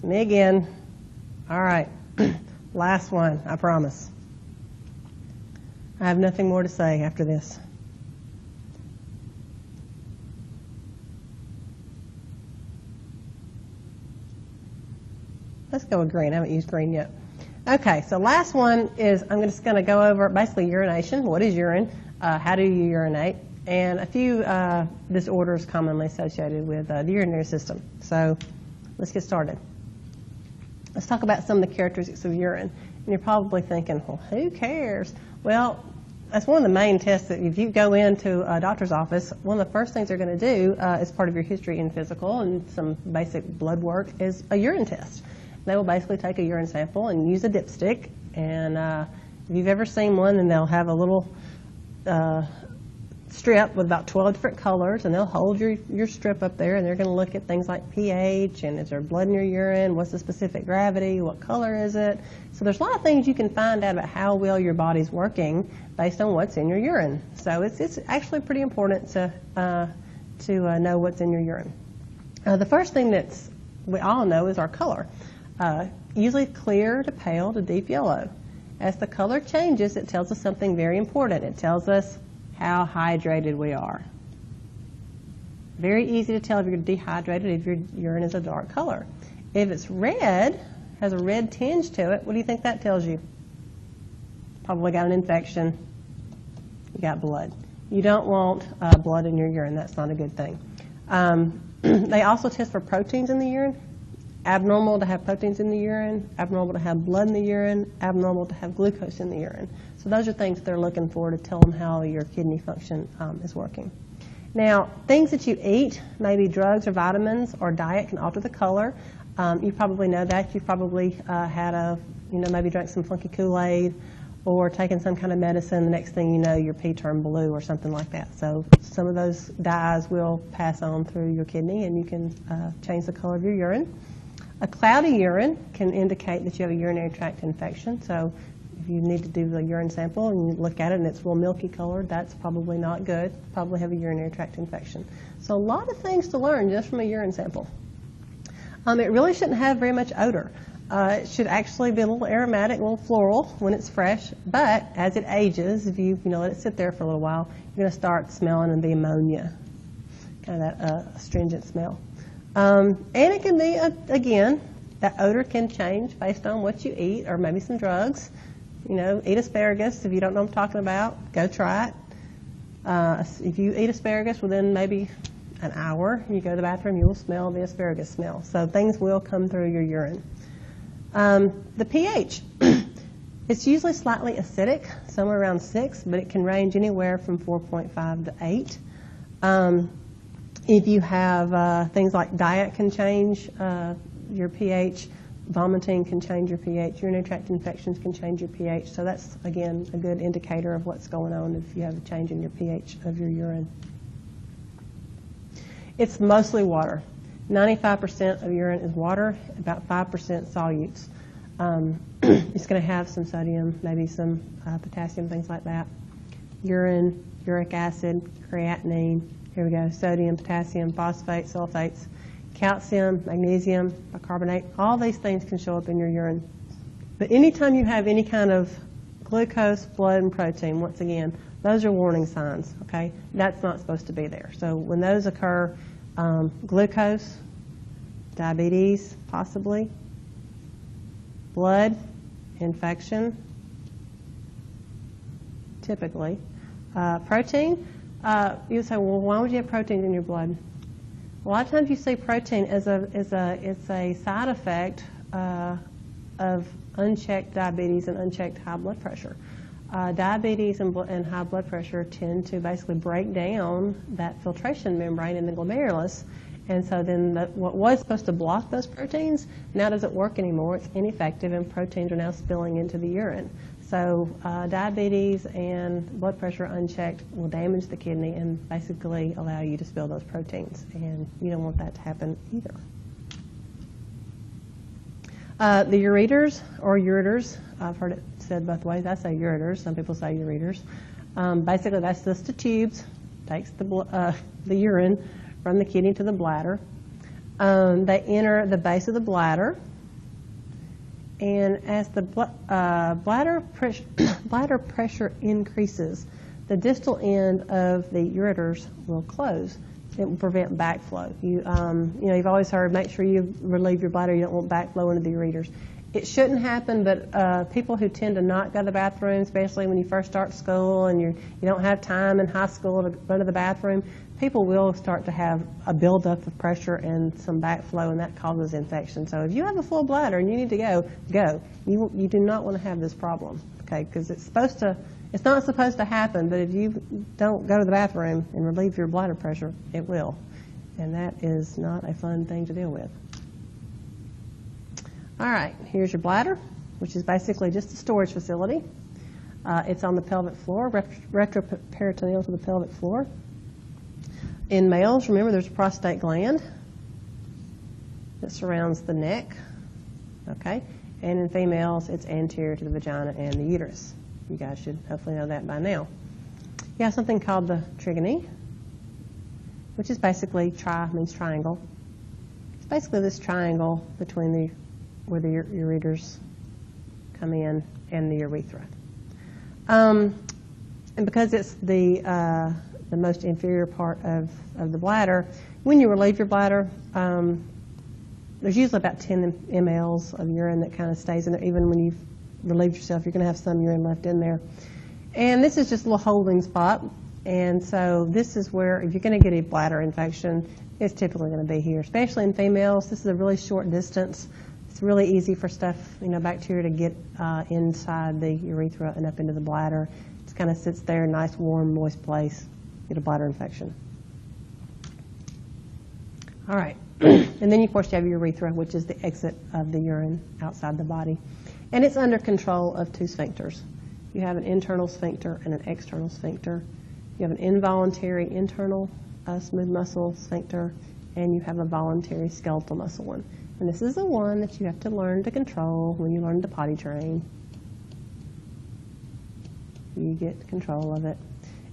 Me again. All right. Last one, I promise. I have nothing more to say after this. Let's go with green. I haven't used green yet. Okay, so last one is I'm just going to go over basically urination. What is urine? How do you urinate? And a few disorders commonly associated with the urinary system. So let's get started. Let's talk about some of the characteristics of urine. And you're probably thinking, well, who cares? Well, that's one of the main tests that if you go into a doctor's office, one of the first things they're going to do as part of your history and physical and some basic blood work is a urine test. They will basically take a urine sample and use a dipstick. And if you've ever seen one, then they'll have a little strip with about 12 different colors, and they'll hold your strip up there, and they're going to look at things like pH, and is there blood in your urine, what's the specific gravity, what color is it. So there's a lot of things you can find out about how well your body's working based on what's in your urine. So it's actually pretty important to know what's in your urine. The first thing we all know is our color. Usually clear to pale to deep yellow. As the color changes, it tells us something very important. It tells us how hydrated we are. Very easy to tell if you're dehydrated if your urine is a dark color. If it's red, has a red tinge to it, what do you think that tells you? Probably got an infection. You got blood. You don't want blood in your urine. That's not a good thing. They also test for proteins in the urine. Abnormal to have proteins in the urine, abnormal to have blood in the urine, abnormal to have glucose in the urine. So those are things they're looking for to tell them how your kidney function is working. Now, things that you eat, maybe drugs or vitamins or diet, can alter the color. You probably know that. You've probably had maybe drank some funky Kool-Aid or taken some kind of medicine. The next thing you know, your pee turned blue or something like that. So some of those dyes will pass on through your kidney, and you can change the color of your urine. A cloudy urine can indicate that you have a urinary tract infection. So if you need to do the urine sample and you look at it and it's real milky colored, that's probably not good. Probably have a urinary tract infection. So a lot of things to learn just from a urine sample. It really shouldn't have very much odor. It should actually be a little aromatic, a little floral when it's fresh. But as it ages, if you let it sit there for a little while, you're going to start smelling and be ammonia, kind of that astringent smell. And it can be, again, that odor can change based on what you eat or maybe some drugs. Eat asparagus. If you don't know what I'm talking about, go try it. If you eat asparagus within maybe an hour, you go to the bathroom, you will smell the asparagus smell. So things will come through your urine. The pH. It's usually slightly acidic, somewhere around 6, but it can range anywhere from 4.5 to 8. If you have things like diet can change your pH, vomiting can change your pH, urinary tract infections can change your pH. So that's, again, a good indicator of what's going on if you have a change in your pH of your urine. It's mostly water. 95% of urine is water, about 5% solutes. It's going to have some sodium, maybe some potassium, things like that. Urine, uric acid, creatinine. Here we go, sodium, potassium, phosphate, sulfates, calcium, magnesium, bicarbonate. All these things can show up in your urine. But anytime you have any kind of glucose, blood, and protein, once again, those are warning signs, okay? That's not supposed to be there. So when those occur, glucose, diabetes, possibly, blood, infection, typically. Protein. You say, well, why would you have protein in your blood? A lot of times you see protein as it's a side effect of unchecked diabetes and unchecked high blood pressure. Diabetes and high blood pressure tend to basically break down that filtration membrane in the glomerulus, and so then what was supposed to block those proteins now doesn't work anymore. It's ineffective, and proteins are now spilling into the urine. So diabetes and blood pressure unchecked will damage the kidney and basically allow you to spill those proteins, and you don't want that to happen either. The ureters or ureters, I've heard it said both ways. I say ureters. Some people say ureters. Basically, that's just the tubes, takes the urine from the kidney to the bladder. They enter the base of the bladder, and as the bladder pressure increases, the distal end of the ureters will close. It will prevent backflow. You've always heard, make sure you relieve your bladder. You don't want backflow into the ureters. It shouldn't happen, but people who tend to not go to the bathroom, especially when you first start school and you don't have time in high school to run to the bathroom, people will start to have a buildup of pressure and some backflow, and that causes infection. So if you have a full bladder and you need to go. You do not want to have this problem, okay? Because it's not supposed to happen, but if you don't go to the bathroom and relieve your bladder pressure, it will. And that is not a fun thing to deal with. All right, here's your bladder, which is basically just a storage facility. It's on the pelvic floor, retroperitoneal to the pelvic floor. In males, remember, there's a prostate gland that surrounds the neck, okay? And in females, it's anterior to the vagina and the uterus. You guys should hopefully know that by now. You have something called the trigony, which is basically means triangle. It's basically this triangle between where the ureters come in and the urethra. And because it's the most inferior part of the bladder, when you relieve your bladder, there's usually about 10 mLs of urine that kind of stays in there. Even when you've relieved yourself, you're going to have some urine left in there. And this is just a little holding spot. And so this is where, if you're going to get a bladder infection, it's typically going to be here, especially in females. This is a really short distance. It's really easy for stuff, bacteria to get inside the urethra and up into the bladder. It kind of sits there, nice, warm, moist place. Get a bladder infection. All right. And then, of course, you have your urethra, which is the exit of the urine outside the body. And it's under control of two sphincters. You have an internal sphincter and an external sphincter. You have an involuntary internal smooth muscle sphincter, and you have a voluntary skeletal muscle one. And this is the one that you have to learn to control when you learn to potty train. You get control of it.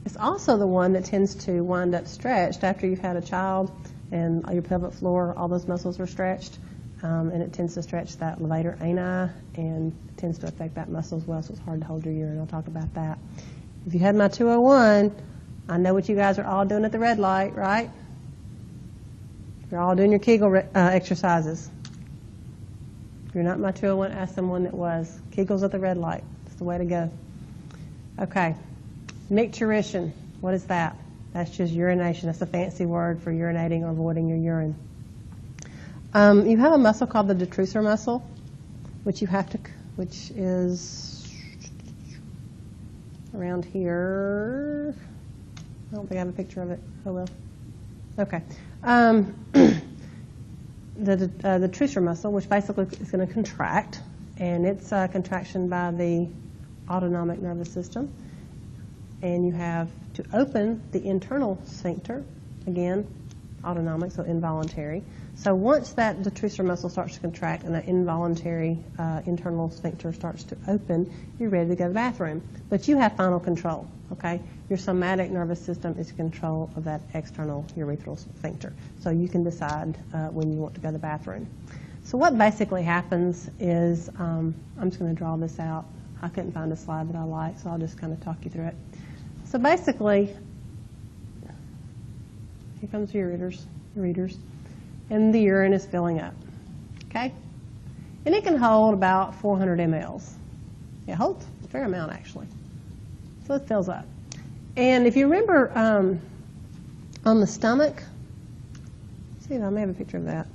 It's also the one that tends to wind up stretched after you've had a child and your pelvic floor, all those muscles are stretched. And it tends to stretch that levator ani and it tends to affect that muscle as well, so it's hard to hold your urine. I'll talk about that. If you had my 201, I know what you guys are all doing at the red light, right? You're all doing your Kegel exercises. If you're not my 201, ask someone that was. Kegels at the red light. That's the way to go. Okay. Micturition. What is that? That's just urination. That's a fancy word for urinating or avoiding your urine. You have a muscle called the detrusor muscle, which is around here. I don't think I have a picture of it. Oh well. Okay. The detrusor muscle, which basically is going to contract, and it's a contraction by the autonomic nervous system. And you have to open the internal sphincter, again, autonomic, so involuntary. So once that detrusor muscle starts to contract and that involuntary internal sphincter starts to open, you're ready to go to the bathroom. But you have final control, okay? Your somatic nervous system is in control of that external urethral sphincter. So you can decide when you want to go to the bathroom. So what basically happens is, I'm just going to draw this out. I couldn't find a slide that I like, so I'll just kind of talk you through it. So basically, here comes the ureters, and the urine is filling up, okay? And it can hold about 400 mLs. It holds a fair amount, actually. So it fills up. And if you remember on the stomach, see, I may have a picture of that.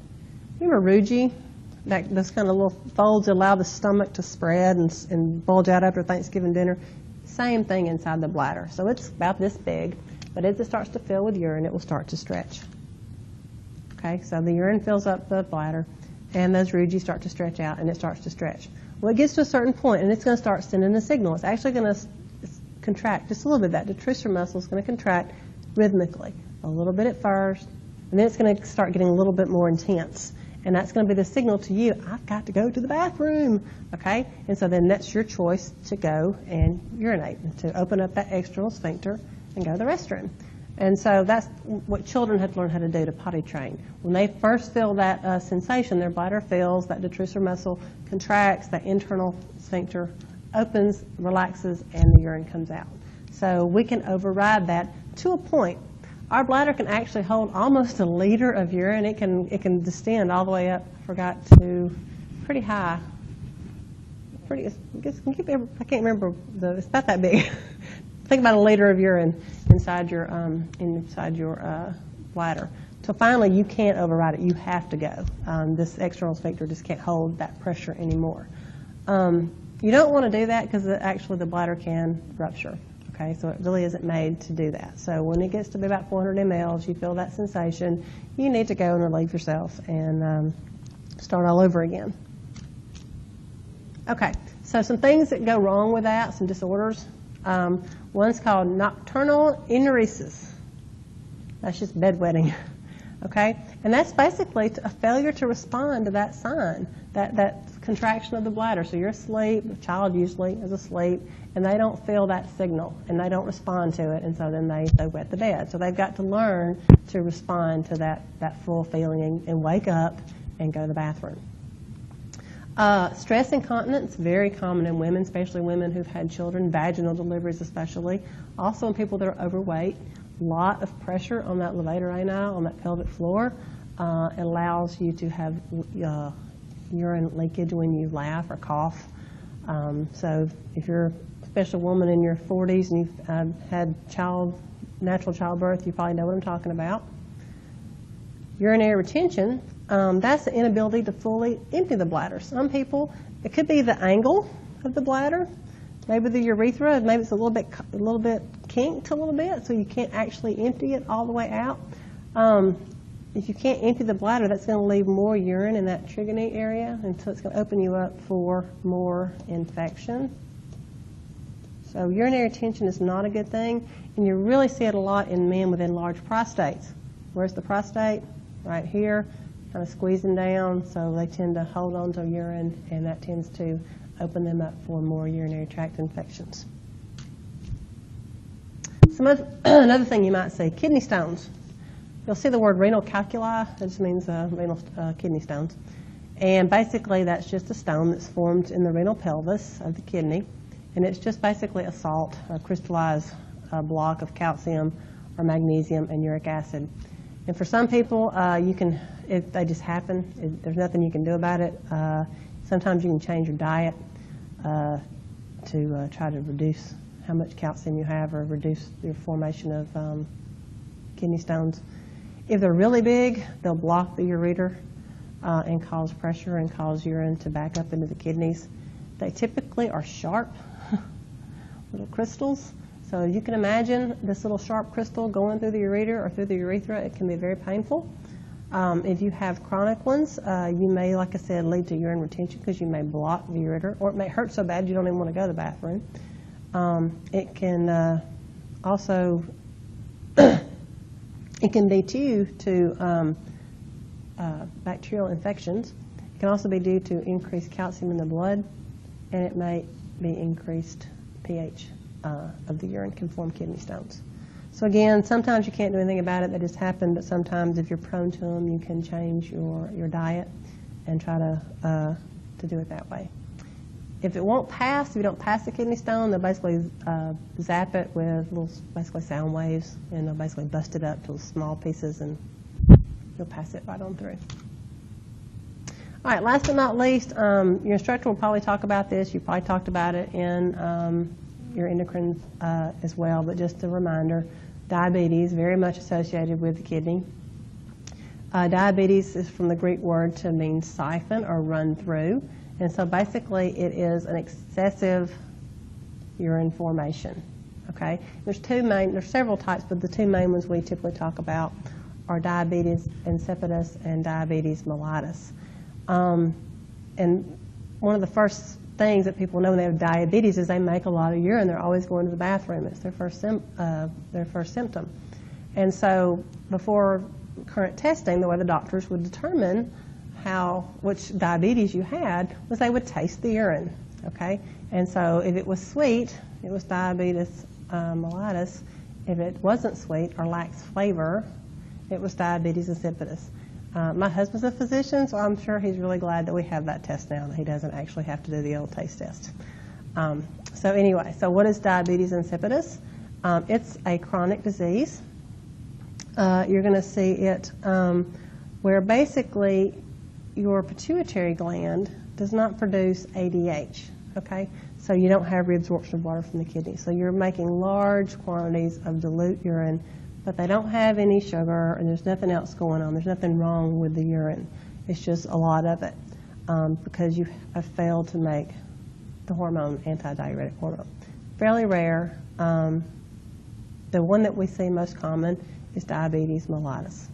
Remember Ruji? Those kind of little folds allow the stomach to spread and bulge out after Thanksgiving dinner. Same thing inside the bladder. So it's about this big, but as it starts to fill with urine, it will start to stretch. Okay, so the urine fills up the bladder, and those rugae start to stretch out, and it starts to stretch. Well, it gets to a certain point, and it's going to start sending a signal. It's actually going to contract just a little bit. That detrusor muscle is going to contract rhythmically, a little bit at first, and then it's going to start getting a little bit more intense. And that's going to be the signal to you, I've got to go to the bathroom, okay? And so then that's your choice to go and urinate, to open up that external sphincter and go to the restroom. And so that's what children have to learn how to do to potty train. When they first feel that sensation, their bladder fills, that detrusor muscle contracts, that internal sphincter opens, relaxes, and the urine comes out. So we can override that to a point. Our bladder can actually hold almost a liter of urine. It can distend all the way up, to pretty high. I can't remember, it's about that big. Think about a liter of urine inside your bladder. So finally, you can't override it. You have to go. This external sphincter just can't hold that pressure anymore. You don't want to do that because actually the bladder can rupture. Okay, so it really isn't made to do that. So when it gets to be about 400 mLs, you feel that sensation, you need to go and relieve yourself and start all over again. Okay, so some things that go wrong with that, some disorders. One's called nocturnal enuresis. That's just bedwetting. Okay, and that's basically a failure to respond to that sign, that contraction of the bladder. So you're asleep, the child usually is asleep, and they don't feel that signal, and they don't respond to it, and so then they wet the bed. So they've got to learn to respond to that full feeling and wake up and go to the bathroom. Stress incontinence, very common in women, especially women who've had children, vaginal deliveries especially. Also in people that are overweight. A lot of pressure on that levator ani, on that pelvic floor. It allows you to have urine leakage when you laugh or cough. So if you're a special woman in your 40s and you've had natural childbirth, you probably know what I'm talking about. Urinary retention, that's the inability to fully empty the bladder. Some people, it could be the angle of the bladder, maybe the urethra, maybe it's a little bit kinked a little bit, so you can't actually empty it all the way out. If you can't empty the bladder, that's going to leave more urine in that trigony area, and so it's going to open you up for more infection. So urinary retention is not a good thing, and you really see it a lot in men with enlarged prostates. Where's the prostate? Right here, kind of squeezing down, so they tend to hold on to urine, and that tends to open them up for more urinary tract infections. Another thing you might see, kidney stones. You'll see the word renal calculi. That just means renal kidney stones. And basically that's just a stone that's formed in the renal pelvis of the kidney. And it's just basically a salt, a crystallized block of calcium or magnesium and uric acid. And for some people, if they just happen, there's nothing you can do about it. Sometimes you can change your diet to try to reduce how much calcium you have or reduce your formation of kidney stones. If they're really big, they'll block the ureter and cause pressure and cause urine to back up into the kidneys. They typically are sharp little crystals. So you can imagine this little sharp crystal going through the ureter or through the urethra. It can be very painful. If you have chronic ones, you may, like I said, lead to urine retention because you may block the ureter, or it may hurt so bad you don't even want to go to the bathroom. It can also it can be due to bacterial infections. It can also be due to increased calcium in the blood, and it may be increased pH of the urine can form kidney stones. So again, sometimes you can't do anything about it. They just happen, but sometimes if you're prone to them, you can change your diet and try to do it that way. If it won't pass, if you don't pass the kidney stone, they'll basically zap it with little, basically sound waves, and they'll basically bust it up to small pieces, and you'll pass it right on through. All right, last but not least, your instructor will probably talk about this. You probably talked about it in your endocrine as well, but just a reminder, diabetes, very much associated with the kidney. Diabetes is from the Greek word to mean siphon or run through. And so basically it is an excessive urine formation, okay? There's several types, but the two main ones we typically talk about are diabetes insipidus and diabetes mellitus. And one of the first things that people know when they have diabetes is they make a lot of urine. They're always going to the bathroom. It's their first symptom. And so before current testing, the way the doctors would determine which diabetes you had was they would taste the urine, okay? And so if it was sweet, it was diabetes mellitus. If it wasn't sweet or lacks flavor, it was diabetes insipidus. My husband's a physician, so I'm sure he's really glad that we have that test now, that he doesn't actually have to do the old taste test. So anyway, so what is diabetes insipidus? It's a chronic disease. You're going to see it where basically your pituitary gland does not produce ADH, okay? So you don't have reabsorption of water from the kidney. So you're making large quantities of dilute urine, but they don't have any sugar, and there's nothing else going on. There's nothing wrong with the urine. It's just a lot of it because you have failed to make the hormone, antidiuretic hormone. Fairly rare. The one that we see most common is diabetes mellitus.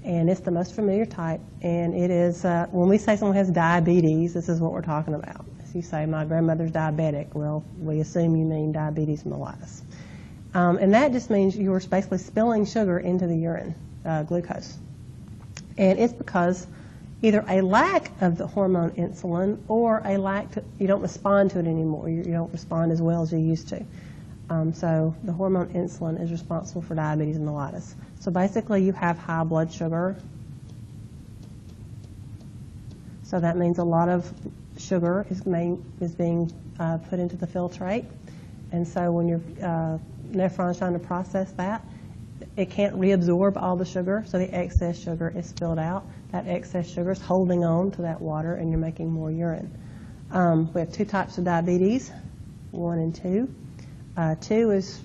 And it's the most familiar type. And it is, when we say someone has diabetes, this is what we're talking about. If you say, my grandmother's diabetic, well, we assume you mean diabetes mellitus. And that just means you're basically spilling sugar into the urine, glucose. And it's because either a lack of the hormone insulin or a lack you don't respond to it anymore. You don't respond as well as you used to. So the hormone insulin is responsible for diabetes mellitus. So basically you have high blood sugar. So that means a lot of sugar is being put into the filtrate. And so when your nephron's trying to process that, it can't reabsorb all the sugar, so the excess sugar is spilled out. That excess sugar is holding on to that water, and you're making more urine. We have two types of diabetes, 1 and 2. 2 is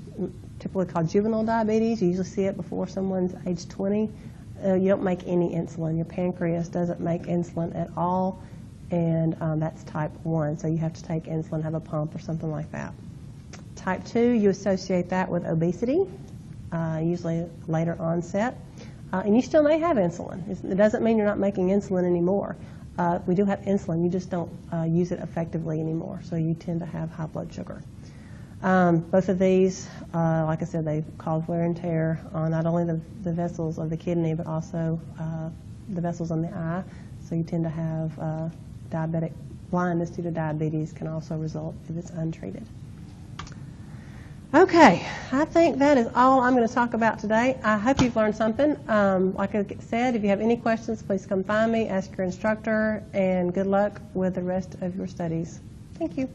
typically called juvenile diabetes. You usually see it before someone's age 20. You don't make any insulin. Your pancreas doesn't make insulin at all, and that's type 1. So you have to take insulin, have a pump or something like that. Type 2, you associate that with obesity, usually later onset. And you still may have insulin. It doesn't mean you're not making insulin anymore. We do have insulin, you just don't use it effectively anymore, so you tend to have high blood sugar. Both of these, like I said, they cause wear and tear on not only the vessels of the kidney, but also the vessels on the eye. So you tend to have diabetic blindness due to diabetes can also result if it's untreated. Okay, I think that is all I'm going to talk about today. I hope you've learned something. Like I said, if you have any questions, please come find me, ask your instructor, and good luck with the rest of your studies. Thank you.